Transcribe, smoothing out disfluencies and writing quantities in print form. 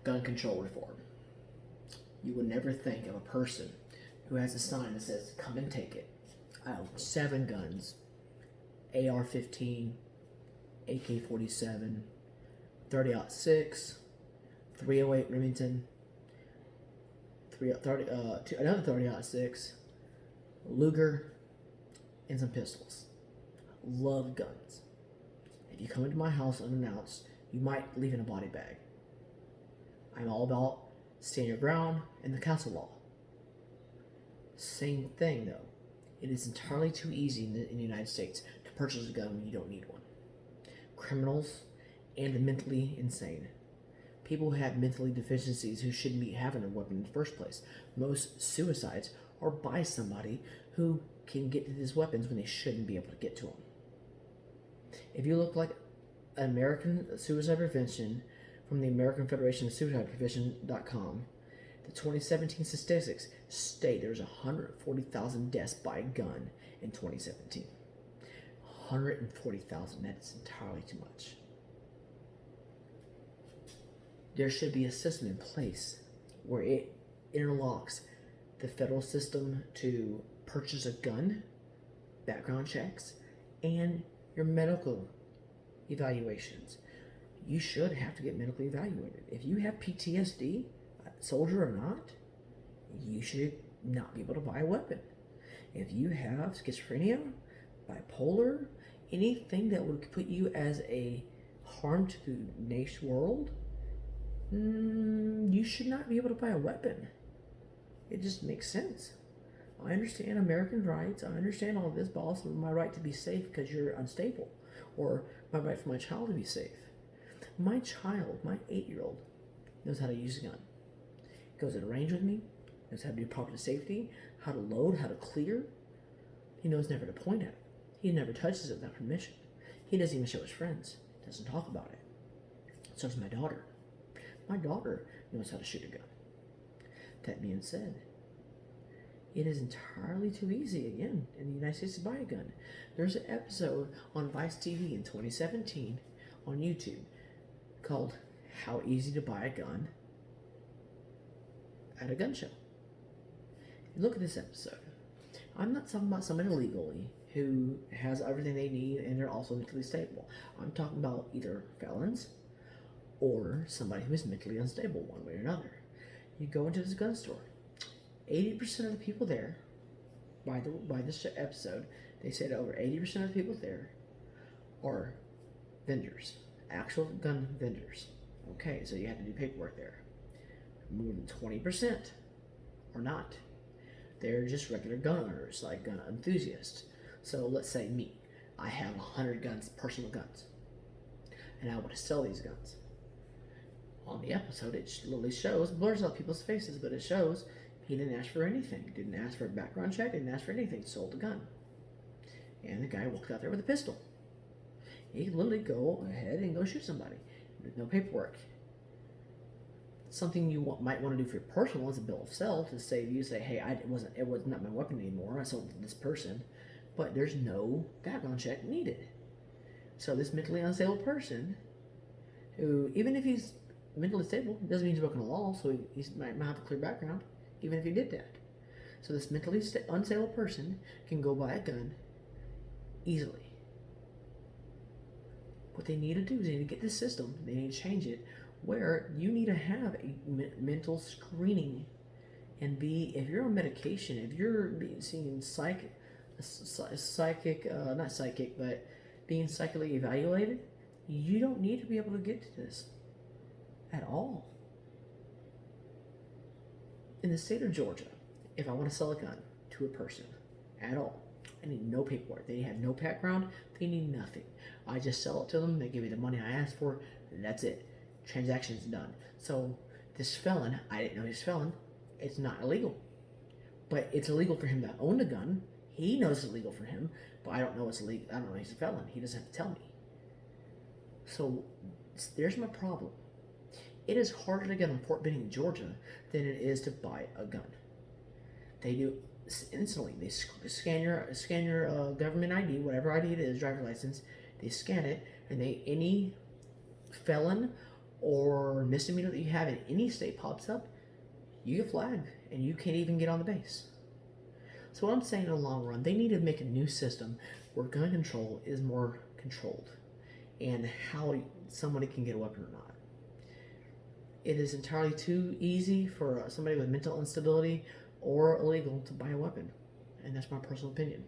gun control reform. You would never think of a person who has a sign that says, come and take it. I own 7 guns, AR-15, AK-47, 30-06, 308 Remington, another 30-06, Luger, and some pistols. Love guns. If you come into my house unannounced, you might leave in a body bag. I'm all about stand your ground and the council law. Same thing though. It is entirely too easy in the United States to purchase a gun when you don't need one. Criminals and the mentally insane. People who have mentally deficiencies who shouldn't be having a weapon in the first place. Most suicides are by somebody who can get to these weapons when they shouldn't be able to get to them. If you look like American Suicide Prevention from the American Federation of Suicide Prevention.com, the 2017 statistics state there's 140,000 deaths by gun in 2017. 140,000, that's entirely too much. There should be a system in place where it interlocks the federal system to purchase a gun, background checks, and your medical evaluations. You should have to get medically evaluated. If you have PTSD, soldier or not, you should not be able to buy a weapon. If you have schizophrenia, bipolar, anything that would put you as a harm to the nation world, you should not be able to buy a weapon. It just makes sense. I understand American rights. I understand all this, but also my right to be safe because you're unstable, or my right for my child to be safe. My child, my 8-year-old, knows how to use a gun. Goes at a range with me, knows how to do proper safety, how to load, how to clear. He knows never to point at it. He never touches it without permission. He doesn't even show his friends. Doesn't talk about it. So does my daughter. My daughter knows how to shoot a gun. That being said, it is entirely too easy, again, in the United States to buy a gun. There's an episode on Vice TV in 2017 on YouTube called How Easy to Buy a Gun at a Gun Show. Look at this episode. I'm not talking about somebody illegally who has everything they need and they're also mentally stable. I'm talking about either felons or somebody who is mentally unstable one way or another. You go into this gun store. 80% of the people there, by this episode, they said over 80% of the people there are vendors, actual gun vendors. Okay, so you have to do paperwork there. More than 20% are not. They're just regular gun owners, like gun enthusiasts. So let's say me, I have 100 guns, personal guns, and I want to sell these guns. On the episode, it literally shows, blurs out people's faces, but it shows he didn't ask for anything. Didn't ask for a background check, didn't ask for anything, sold the gun. And the guy walked out there with a pistol. He could literally go ahead and go shoot somebody with no paperwork. Something you might want to do for your personal is a bill of sale to save you. Say, hey, it was not my weapon anymore. I sold it to this person, but there's no background check needed. So this mentally unstable person, who even if he's mentally stable, doesn't mean he's broken the law. So he might not have a clear background, even if he did that. So this mentally unstable person can go buy a gun easily. What they need to do is they need to get this system. They need to change it where you need to have a mental screening and if you're on medication, if you're being being psychically evaluated, you don't need to be able to get to this at all. In the state of Georgia, if I want to sell a gun to a person at all, I need no paperwork. They have no background. They need nothing. I just sell it to them. They give me the money I asked for, and that's it. Transaction's done. So this felon, I didn't know he was a felon. It's not illegal, but it's illegal for him to own a gun. He knows it's illegal for him, but I don't know it's illegal. I don't know he's a felon. He doesn't have to tell me. So there's my problem. It is harder to get on Fort Benning, Georgia, than it is to buy a gun. They do instantly. They scan your government ID, whatever ID it is, driver license. They scan it, and any felon or misdemeanor that you have in any state pops up, you get flagged and you can't even get on the base. So what I'm saying in the long run, they need to make a new system where gun control is more controlled and how somebody can get a weapon or not. It is entirely too easy for somebody with mental instability or illegal to buy a weapon, and that's my personal opinion.